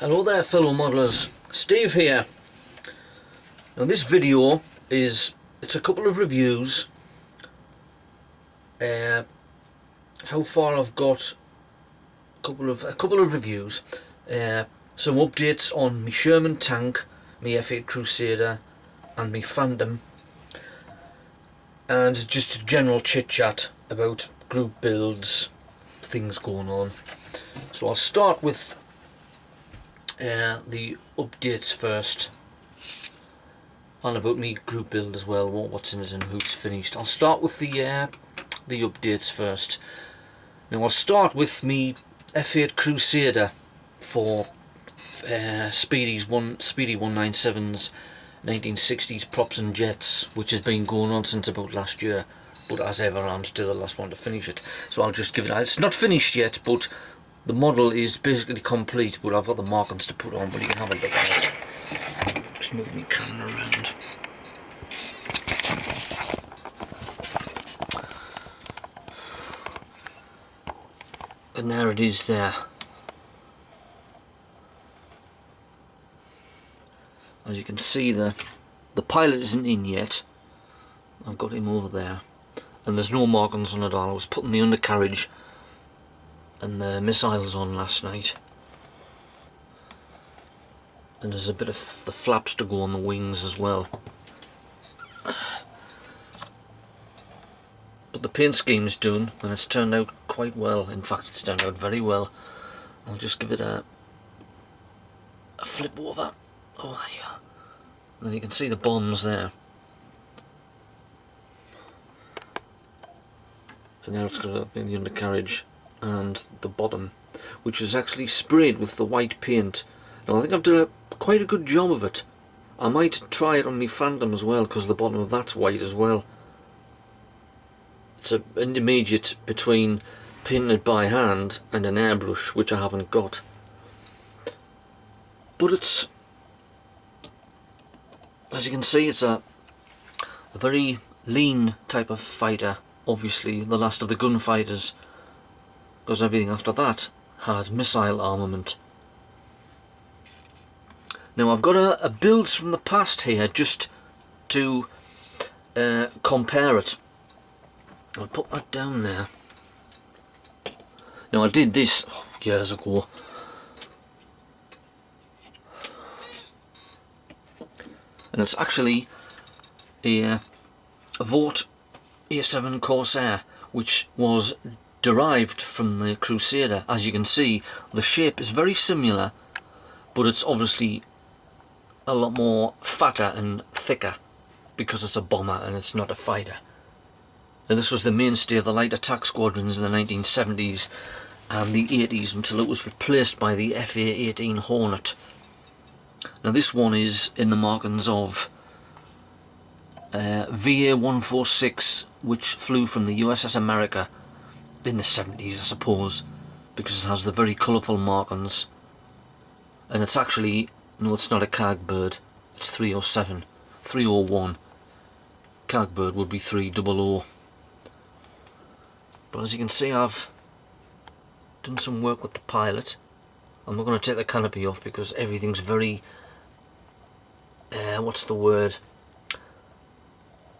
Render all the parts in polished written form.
Hello there fellow modelers, Steve here. Now this video it's a couple of reviews. How far I've got a couple of reviews. Some updates on my Sherman tank, my F8 Crusader and my Phantom, and just a general chit chat about group builds, things going on. So I'll start with the updates first, and about me group build as well, what's in it and who's finished. I'll start with the updates first. Now I'll start with me F8 Crusader for Speedy 197's 1960s props and jets, which has been going on since about last year, but as ever I'm still the last one to finish it, so I'll just give it. It's not finished yet, but the model is basically complete, but I've got the markings to put on, but you can have a look at it. Just move my camera around. And there it is there. As you can see, the pilot isn't in yet. I've got him over there. And there's no markings on it all. I was putting the undercarriage and the missiles on last night, and there's a bit of the flaps to go on the wings as well. But the paint scheme is done and it's turned out quite well. In fact, it's turned out very well. I'll just give it a flip over. Oh yeah. And you can see the bombs there. And now it's got in the undercarriage and the bottom, which is actually sprayed with the white paint. Now I think I've done quite a good job of it. I might try it on my Phantom as well, because the bottom of that's white as well. It's an intermediate between painting it by hand and an airbrush, which I haven't got. But it's, as you can see, it's a very lean type of fighter. Obviously the last of the gunfighters, because everything after that had missile armament. Now I've got a builds from the past here just to compare it. I'll put that down there. Now I did this years ago. And it's actually a Vought A7 Corsair, which was derived from the Crusader. As you can see, the shape is very similar, but it's obviously a lot more fatter and thicker because it's a bomber and it's not a fighter. And this was the mainstay of the light attack squadrons in the 1970s and the 80s until it was replaced by the FA-18 Hornet. Now this one is in the markings of VA-146, which flew from the USS America in the 70s, I suppose, because it has the very colourful markings. And it's actually, no, it's not a carg bird, it's 307, 301. Carg bird would be 300. But as you can see, I've done some work with the pilot. I'm not going to take the canopy off because everything's very, what's the word?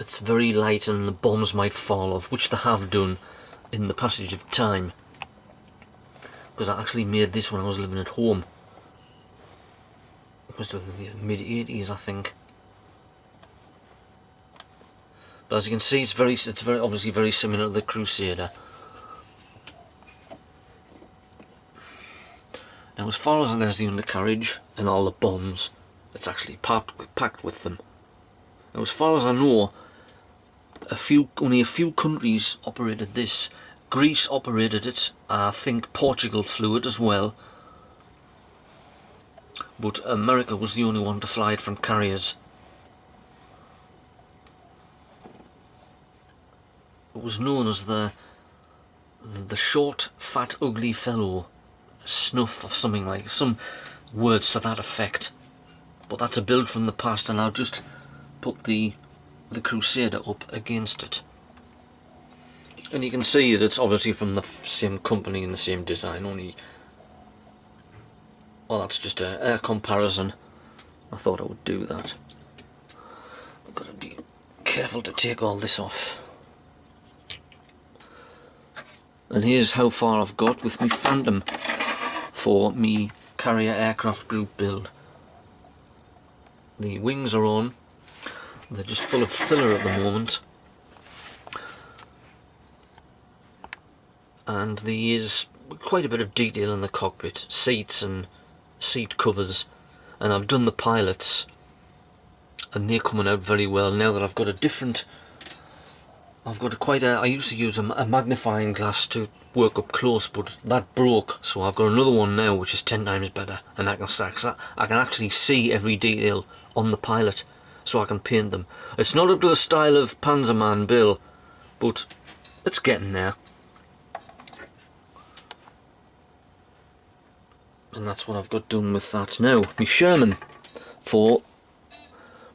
It's very light and the bombs might fall off, which they have done in the passage of time. Because I actually made this when I was living at home. It must have been the mid-80s, I think. But as you can see, it's very obviously very similar to the Crusader. Now, as far as there's the undercarriage and all the bombs, it's actually packed with them. Now, as far as I know, only a few countries operated this. Greece operated it. I think Portugal flew it as well. But America was the only one to fly it from carriers. It was known as the short, fat, ugly fellow, snuff or something like, some words to that effect. But that's a build from the past, and I'll just put the Crusader up against it. And you can see that it's obviously from the same company and the same design, only well, that's just a comparison. I thought I would do that. I've got to be careful to take all this off. And here's how far I've got with me Phantom for me carrier aircraft group build. The wings are on. They're just full of filler at the moment. And there is quite a bit of detail in the cockpit, seats and seat covers, and I've done the pilots and they're coming out very well now that I've got a different, I used to use a magnifying glass to work up close, but that broke, so I've got another one now which is 10 times better, and I can actually see every detail on the pilot, so I can paint them. It's not up to the style of Panzerman Bill, but it's getting there. And that's what I've got done with that now. My Sherman for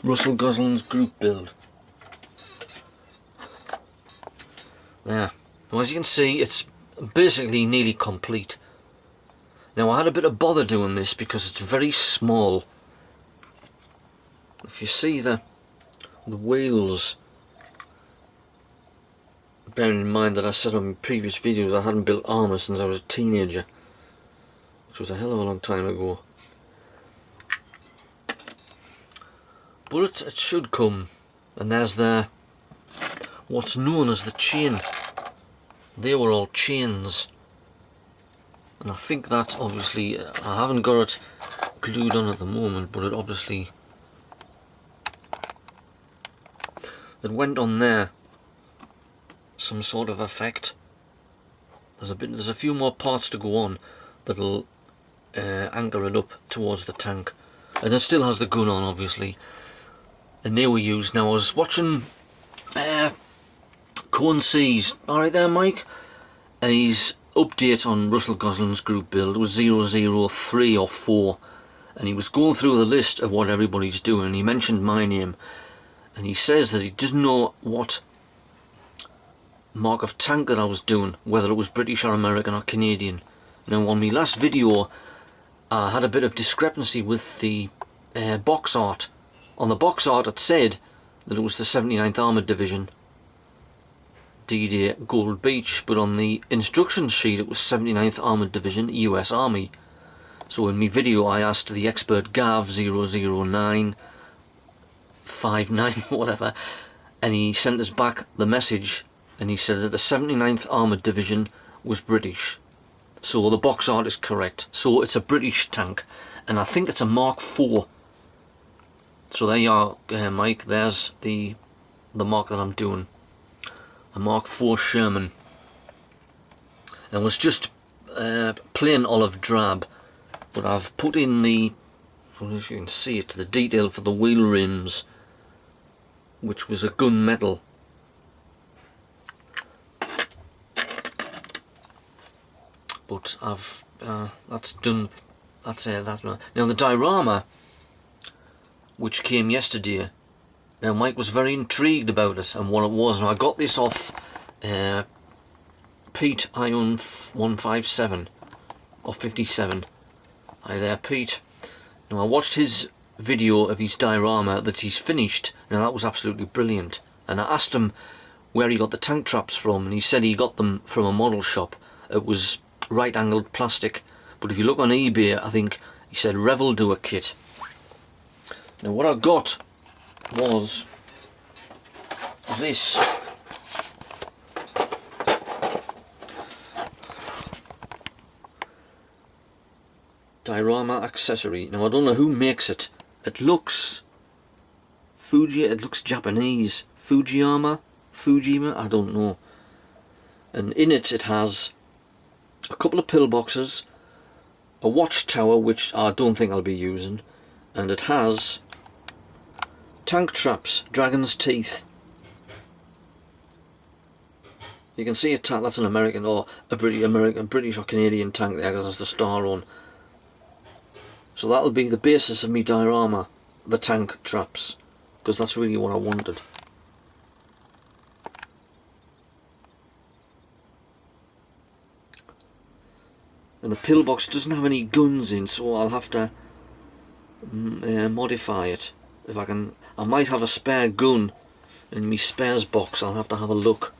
Russell Gosling's group build. There. Now as you can see, it's basically nearly complete. Now I had a bit of bother doing this because it's very small. If you see the wheels, bearing in mind that I said on previous videos I hadn't built armour since I was a teenager, which was a hell of a long time ago. But it should come. And there's what's known as the chain. They were all chains. And I think that obviously, I haven't got it glued on at the moment, but it obviously, it went on there. Some sort of effect. There's a few more parts to go on that'll anchor it up towards the tank, and it still has the gun on obviously, and they were used. Now I was watching Cone C's, alright there Mike, and his update on Russell Gosling's group build was 003 or 4, and he was going through the list of what everybody's doing, and he mentioned my name, and he says that he doesn't know what mark of tank that I was doing, whether it was British or American or Canadian. Now on my last video I had a bit of discrepancy with the box art. On the box art it said that it was the 79th Armoured Division, D-Day, Gold Beach, but on the instructions sheet it was 79th Armoured Division, US Army. So in my video I asked the expert Gav 00959 whatever, and he sent us back the message and he said that the 79th Armoured Division was British. So the box art is correct. So it's a British tank, and I think it's a Mark IV. So there you are, Mike. There's the mark that I'm doing. A Mark IV Sherman. And it was just plain olive drab, but I've put in the, I don't know if you can see it, the detail for the wheel rims, which was a gunmetal. But I've that's done. That's that. Now the diorama, which came yesterday. Now Mike was very intrigued about it and what it was. And I got this off Pete Ion 157 or 57. Hi there, Pete. Now I watched his video of his diorama that he's finished. Now that was absolutely brilliant. And I asked him where he got the tank traps from, and he said he got them from a model shop. It was right-angled plastic, but if you look on eBay, I think he said Revel do a kit. Now what I got was this. Diorama accessory. Now I don't know who makes it. It looks it looks Japanese. Fujiyama, I don't know. And in it has a couple of pillboxes, a watchtower which I don't think I'll be using, and it has tank traps, dragon's teeth. You can see that's an American or a British or Canadian tank there, because there's the star on. So that'll be the basis of me diorama, the tank traps, because that's really what I wanted. and the pillbox doesn't have any guns in, so I'll have to modify it. If I can, I might have a spare gun in my spares box. I'll have to have a look.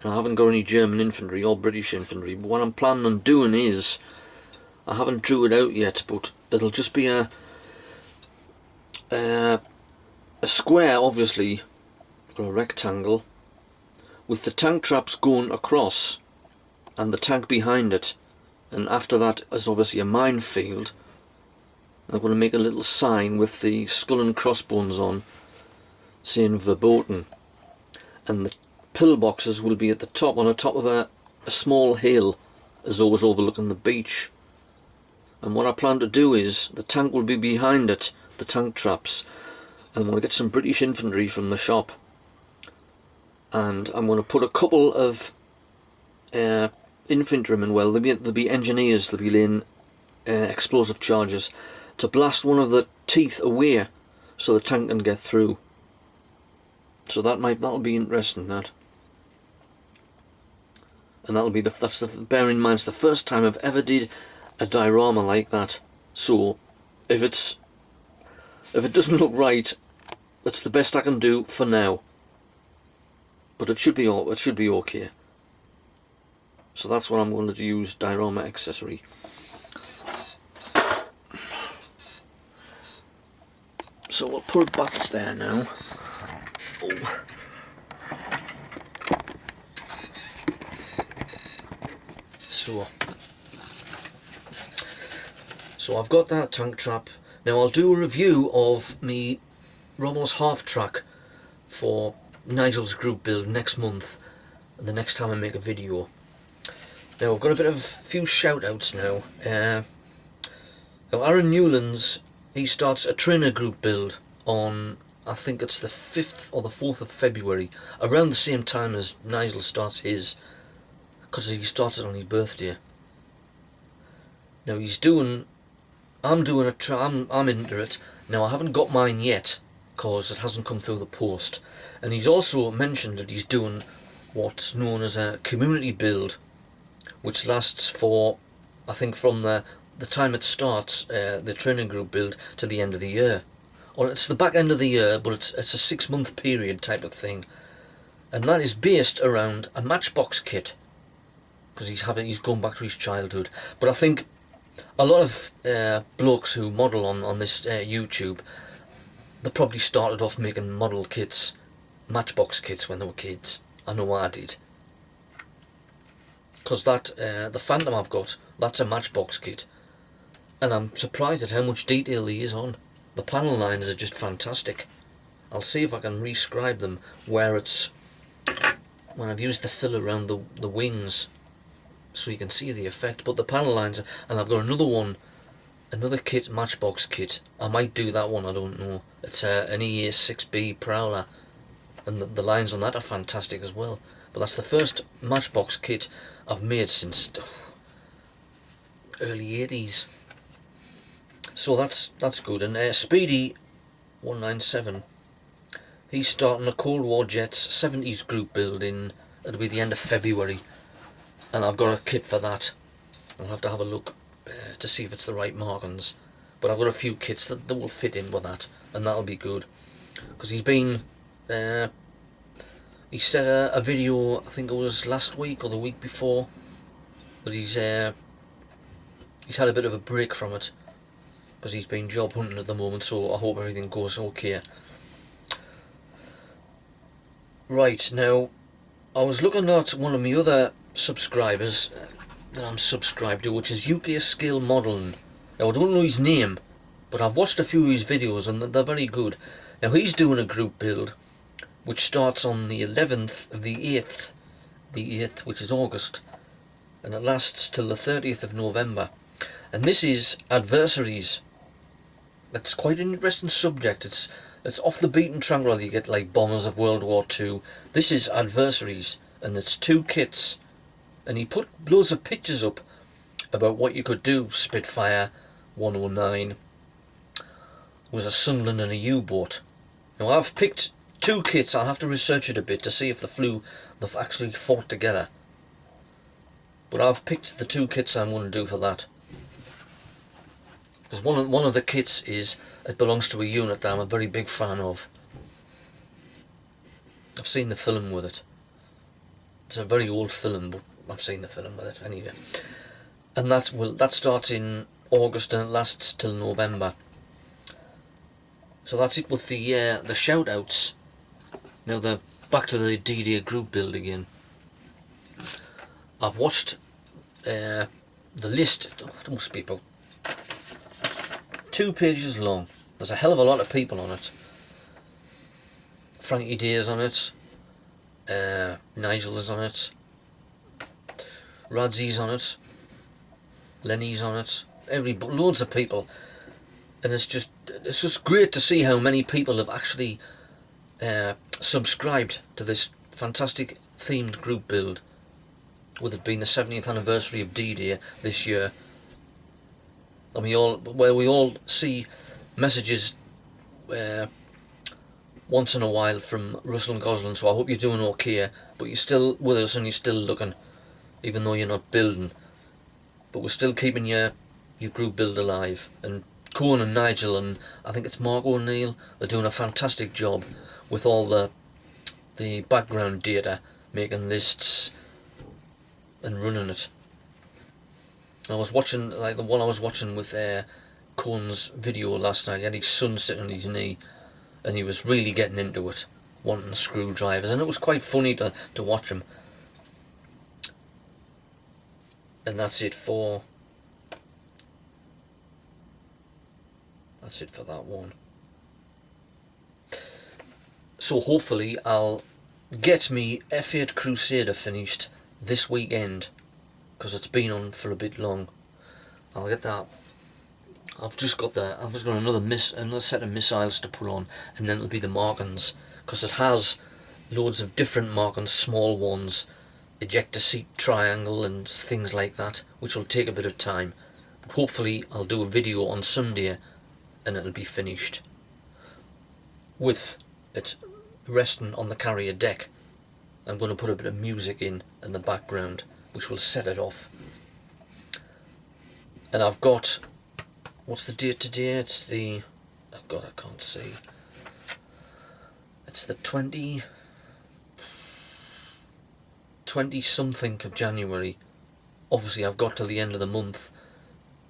I haven't got any German infantry or British infantry, but what I'm planning on doing is, I haven't drew it out yet, but it'll just be a square, obviously, or a rectangle, with the tank traps going across and the tank behind it, and after that is obviously a minefield. I'm going to make a little sign with the skull and crossbones on, saying verboten, and the pillboxes will be at the top, on the top of a small hill, as always overlooking the beach. And what I plan to do is, the tank will be behind it, the tank traps, and I'm going to get some British infantry from the shop, and I'm going to put a couple of infantrymen, well, there'll be engineers, they'll be laying explosive charges to blast one of the teeth away so the tank can get through. So that'll be interesting, that. And that'll be bear in mind, it's the first time I've ever did a diorama like that. So if it doesn't look right, that's the best I can do for now. But it should be okay. So that's what I'm going to use, diorama accessory. So we'll put it back there now. Oh. So I've got that tank trap. Now I'll do a review of me Rommel's half track for Nigel's group build next month, and the next time I make a video. Now I've got a few shout outs now. Now Aaron Newlands, he starts a trainer group build on, I think it's the 5th or the 4th of February, around the same time as Nigel starts his, because he started on his birthday. Now I'm into it. Now I haven't got mine yet, because it hasn't come through the post. And he's also mentioned that he's doing what's known as a community build, which lasts for, I think, from the time it starts, the training group build, to the end of the year. Or it's the back end of the year, but it's a 6-month period type of thing. And that is based around a matchbox kit, because he's gone back to his childhood. But I think a lot of blokes who model on this YouTube, they probably started off making model kits, matchbox kits, when they were kids. I know I did. Because the Phantom I've got, that's a matchbox kit. And I'm surprised at how much detail there is on. The panel lines are just fantastic. I'll see if I can rescribe them where when I've used the fill around the wings, so you can see the effect. But the panel lines, and I've got another kit, matchbox kit. I might do that one, I don't know. It's an EA6B Prowler, and the lines on that are fantastic as well. But that's the first matchbox kit I've made since early 80s. So that's good. And Speedy 197, he's starting a Cold War Jets 70s group build it'll be the end of February, and I've got a kit for that. I'll have to have a look to see if it's the right markings, but I've got a few kits that will fit in with that, and that'll be good. Because he set a video, I think it was last week or the week before, but he's had a bit of a break from it, because he's been job hunting at the moment, so I hope everything goes okay. Right, now, I was looking at one of my other subscribers that I'm subscribed to, which is UK Scale Modelling. Now, I don't know his name, but I've watched a few of his videos and they're very good. Now, he's doing a group build, which starts on the 11th of the 8th, which is August, and it lasts till the 30th of November. And this is adversaries. That's quite an interesting subject. It's off the beaten track rather you get like bombers of World War II. This is adversaries, and it's 2 kits. And he put loads of pictures up about what you could do. Spitfire 109 was a Sunderland and a U-boat. Now I've picked 2 kits. I'll have to research it a bit to see if they've actually fought together. But I've picked the 2 kits I'm going to do for that. Because one of the kits it belongs to a unit that I'm a very big fan of. I've seen the film with it. It's a very old film, but I've seen the film with it anyway. And that starts in August and it lasts till November. So that's it with the shout outs. Now back to the D-Day group build again. I've watched the list. It must be about 2 pages long. There's a hell of a lot of people on it. Frankie Day's on it. Nigel is on it. Radzy's on it. Lenny's on it. Loads of people. And it's just great to see how many people have actually subscribed to this fantastic themed group build, with it being the 70th anniversary of D-Day this year. And we all see messages once in a while from Russell and Goslin, so I hope you're doing okay, but you're still with us and you're still looking, even though you're not building. But we're still keeping your group build alive. And Cohen and Nigel and I think it's Mark O'Neill, they're doing a fantastic job with all the background data, making lists and running it. I was watching, like the one I was watching with Cohen's video last night. He had his son sitting on his knee and he was really getting into it, wanting screwdrivers, and it was quite funny to watch him. And that's it for that one. So hopefully I'll get me F8 Crusader finished this weekend, because it's been on for a bit long. I'll get that. I've just got another set of missiles to put on, and then it'll be the markings, because it has loads of different markings, small ones, ejector seat triangle and things like that, which will take a bit of time. But hopefully I'll do a video on Sunday and it'll be finished, with it resting on the carrier deck. I'm going to put a bit of music in the background, which will set it off. And I've got, what's the date today? It's the, oh God, I can't see. It's the 20 something of January. Obviously I've got till the end of the month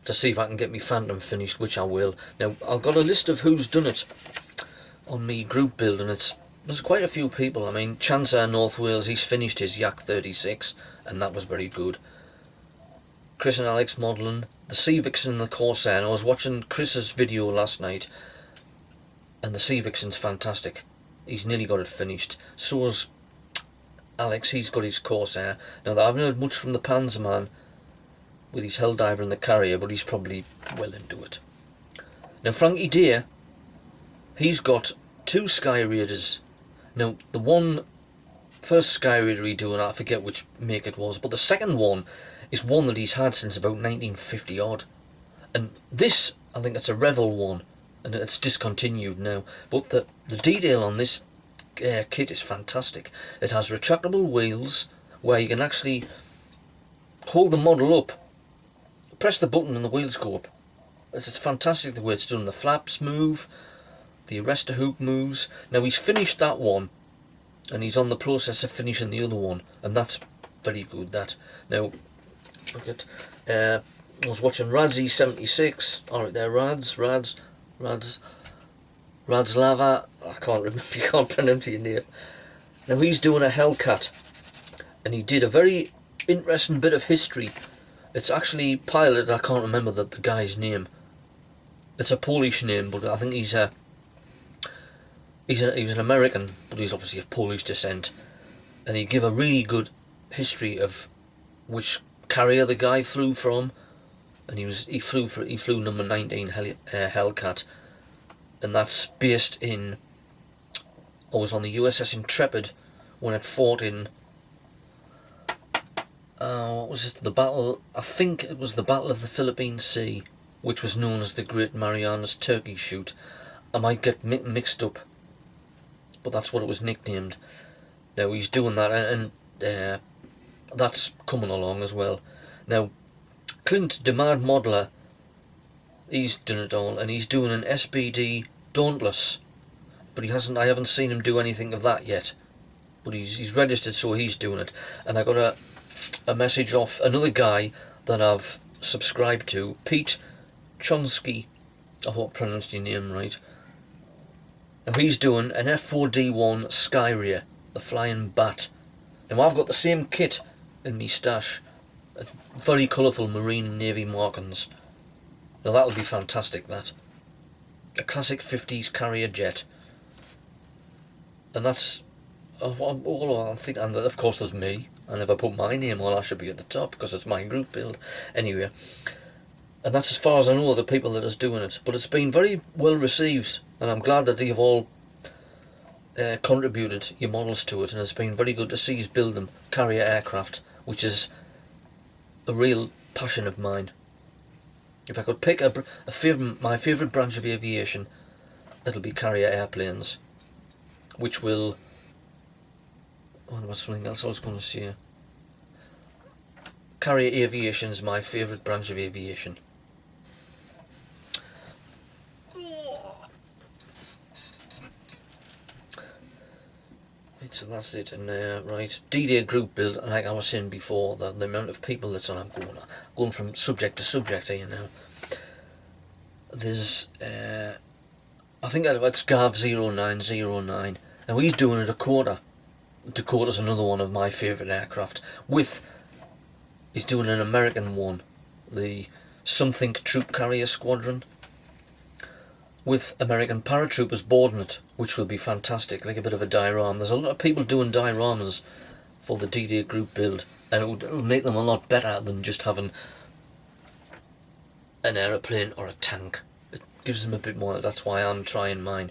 to see if I can get me Phantom finished, which I will. Now I've got a list of who's done it on me group build, and there's quite a few people. I mean, Chancellor North Wales, he's finished his Yak 36 and that was very good. Chris and Alex modelling the Sea Vixen and the Corsair, and I was watching Chris's video last night, and the Sea Vixen's fantastic. He's nearly got it finished. So's Alex, he's got his Corsair. Now I haven't heard much from the Panzerman with his Helldiver and the Carrier, but he's probably well into it. Now Frankie Day, he's got 2 Sky Raiders. Now the first Sky Raider he doing, I forget which make it was, but the second one is one that he's had since about 1950 odd. And this, I think it's a Revel one, and it's discontinued now. But the detail on this kit is fantastic. It has retractable wheels where you can actually hold the model up, press the button and the wheels go up. It's fantastic the way it's done. The flaps move, the arrestor hook moves. Now he's finished that one and he's on the process of finishing the other one, and that's very good. That now look at I was watching Radzy 76. Alright there, Rads Lava, I can't remember, you can't pronounce your name. Now he's doing a Hellcat, and he did a very interesting bit of history. It's actually piloted, I can't remember the guy's name. It's a Polish name, but I think he's an American, but he's obviously of Polish descent. And he gave a really good history of which carrier the guy flew from, and he flew number 19 Hellcat. And that's based in, I was on the USS Intrepid when it fought in, what was it, I think it was the Battle of the Philippine Sea, which was known as the Great Marianas Turkey Shoot. I might get mixed up, but that's what it was nicknamed. Now he's doing that, and that's coming along as well. Now, Clint, the Mad Modeler, he's done it all, and he's doing an SBD Dauntless, but I haven't seen him do anything of that yet. But he's registered, so he's doing it. And I got a message off another guy that I've subscribed to, Pete Chonsky. I hope I pronounced your name right. Now he's doing an F4D1 Skyria, the Flying Bat. Now I've got the same kit in me stash, very colourful marine and navy markings. Now that'll be fantastic, that. A classic 50s carrier jet. And that's all I think. And of course there's me, and if I put my name on I should be at the top because it's my group build. Anyway, and that's as far as I know of the people that is doing it. But it's been very well received, and I'm glad that you've all contributed your models to it, and it's been very good to see you build them, carrier aircraft, which is a real passion of mine. If I could pick my favourite branch of aviation, it'll be carrier airplanes, which will... Oh, there was something else I was going to say. Carrier aviation is my favourite branch of aviation. Right, so that's it. And right, D-Day group build, and like I was saying before, the amount of people that's on, I'm going from subject to subject here now. There's I think it's Gav0909, and he's doing a Dakota. Dakota's another one of my favourite aircraft. He's doing an American one, the Something Troop Carrier Squadron, with American paratroopers boarding it, which will be fantastic, like a bit of a diorama. There's a lot of people doing dioramas for the D-Day group build, and it'll make them a lot better than just having an aeroplane or a tank. It gives them a bit more. That's why I'm trying mine.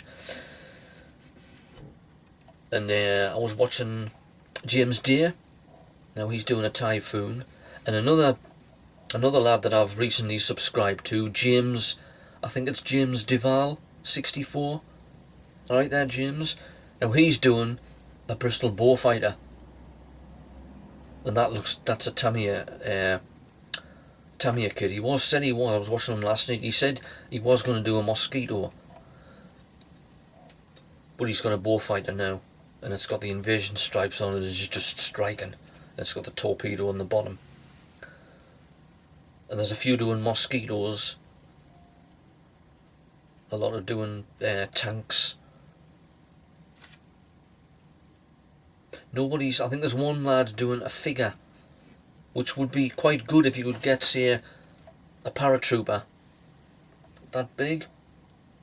And I was watching James Deere. Now he's doing a Typhoon, and another lad that I've recently subscribed to, James, I think it's James Duval 64. Alright there, James. Now he's doing a Bristol Beaufighter, and that's a Tamiya kit. I was watching him last night. He said he was going to do a Mosquito, but he's got a Beaufighter now, and it's got the invasion stripes on it. It's just striking. It's got the torpedo on the bottom, and there's a few doing Mosquitoes, a lot of doing tanks. I think there's one lad doing a figure, which would be quite good if you could get, say, a paratrooper that big,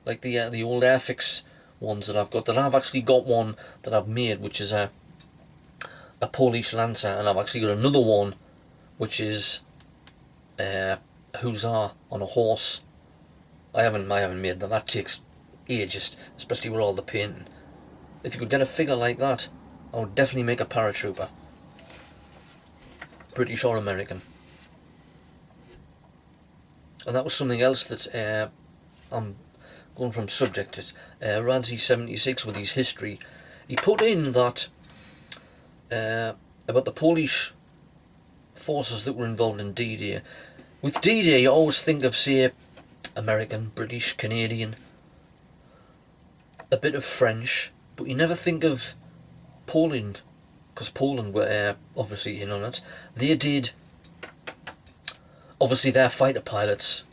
like the old Airfix ones that I've got. That I've actually got one that I've made, which is a Polish Lancer, and I've actually got another one, which is a Hussar on a horse. I haven't made that. That takes ages, especially with all the painting. If you could get a figure like that, I would definitely make a paratrooper. British or American. And that was something else that I'm going from subject to Radzi76 with his history. He put in that about the Polish forces that were involved in D-Day. With D-Day you always think of, say, American, British, Canadian, a bit of French, but you never think of Poland, because Poland were obviously in on it. They did, obviously their fighter pilots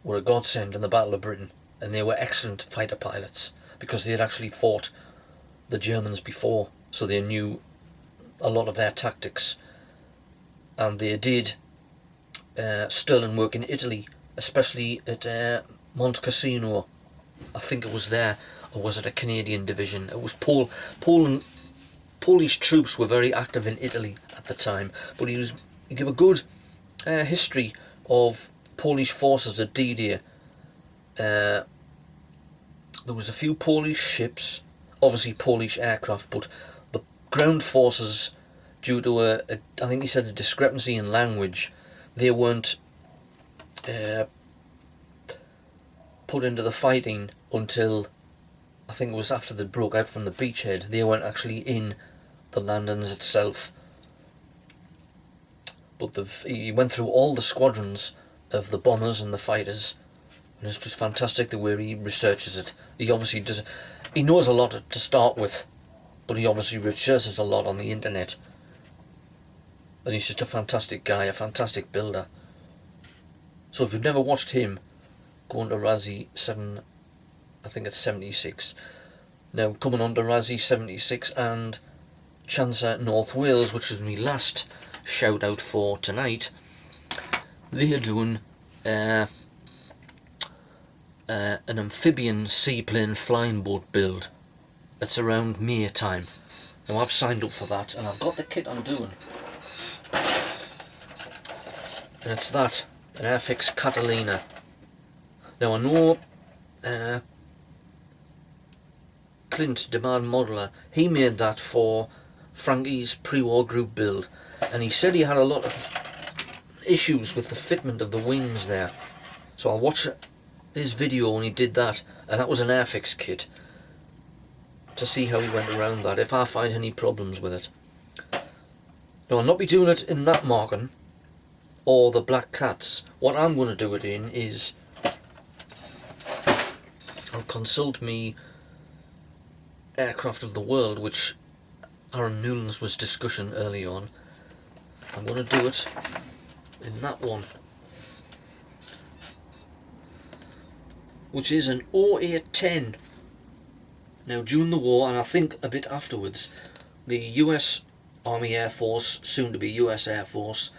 were a godsend in the Battle of Britain, and they were excellent fighter pilots because they had actually fought the Germans before, so they knew a lot of their tactics. And they did sterling work in Italy, especially at Monte Cassino. I think it was there, or was it a Canadian division? It was Polish troops were very active in Italy at the time, but he gave a good history of Polish forces at D-Day. There was a few Polish ships, obviously Polish aircraft, but the ground forces, due to I think he said a discrepancy in language, they weren't put into the fighting until, I think it was after they broke out from the beachhead. They weren't actually in the landings itself. but he went through all the squadrons of the bombers and the fighters, and it's just fantastic the way he researches it. He obviously does. He knows a lot to start with, but he obviously researches a lot on the internet. And he's just a fantastic guy, a fantastic builder. So if you've never watched him, go on to Razzie 7, I think it's 76. Now coming on to Razzie 76 and Chancer North Wales, which was my last shout out for tonight. They're doing an amphibian seaplane flying boat build. It's around May time. Now I've signed up for that and I've got the kit I'm doing. And it's that, an Airfix Catalina. Now I know Clint, Demand Modeler, he made that for Frankie's pre-war group build, and he said he had a lot of issues with the fitment of the wings there. So I'll watch his video when he did that, and that was an Airfix kit, to see how he went around that, if I find any problems with it. Now I'll not be doing it in that marking, or the Black Cats. What I'm going to do it in is, I'll consult me Aircraft of the World, which Aaron Newlands was discussing early on. I'm going to do it in that one, which is an 0810. Now during the war, and I think a bit afterwards, the US Army Air Force, soon to be US Air Force,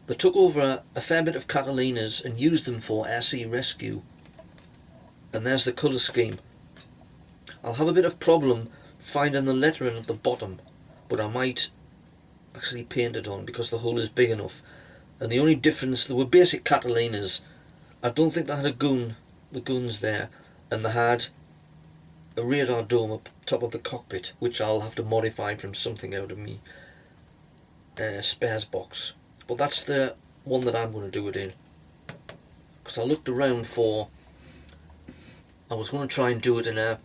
they took over a fair bit of Catalinas and used them for air sea rescue. And there's the colour scheme. I'll have a bit of problem finding the lettering at the bottom, but I might actually paint it on because the hull is big enough. And the only difference, there were basic Catalinas. I don't think they had the guns there, and they had a radar dome up top of the cockpit, which I'll have to modify from something out of me spares box. But that's the one that I'm going to do it in, because I looked around for, I was going to try and do it in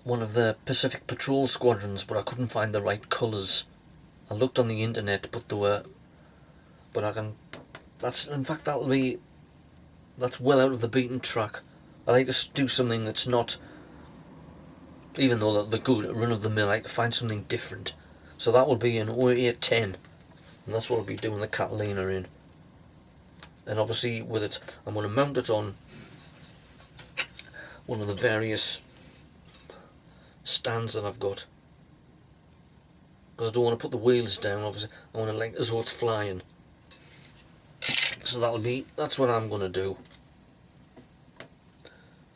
one of the Pacific Patrol squadrons, but I couldn't find the right colours. I looked on the internet, but there were, but I can, that's, in fact that's well out of the beaten track. I like to do something that's not, even though they're good at run of the mill, I like to find something different. So that will be an 0810, and that's what I'll be doing the Catalina in. And obviously with it, I'm going to mount it on one of the various stands that I've got, because I don't want to put the wheels down. Obviously I want to like as though it's flying. So that's what I'm going to do,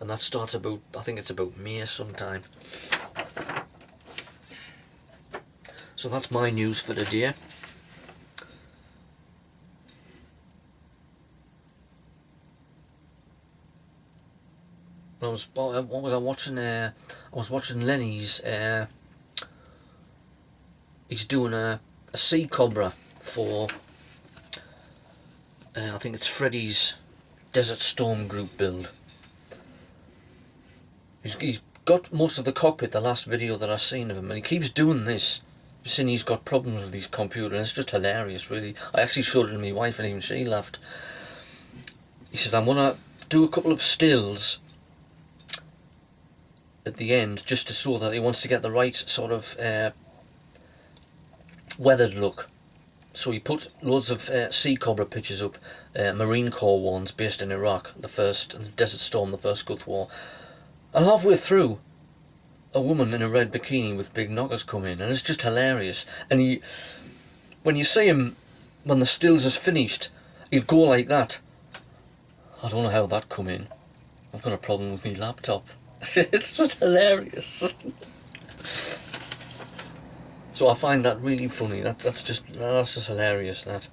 and that starts about, I think it's about May sometime. So that's my news for the day. What was I watching? I was watching Lenny's. He's doing a sea cobra for, I think it's Freddy's Desert Storm group build. He's got most of the cockpit, the last video that I've seen of him, and he keeps doing this. You've seen he's got problems with his computer, and it's just hilarious, really. I actually showed it to my wife, and even she laughed. He says, I'm going to do a couple of stills at the end, just to show that he wants to get the right sort of weathered look. So he put loads of Sea Cobra pictures up, Marine Corps ones based in Iraq, the Desert Storm, the first Gulf War. And halfway through, a woman in a red bikini with big knockers come in, and it's just hilarious. And when you see him, when the stills is finished, he'd go like that. I don't know how that come in. I've got a problem with my laptop. It's just hilarious. So I find that really funny. That's just hilarious, that.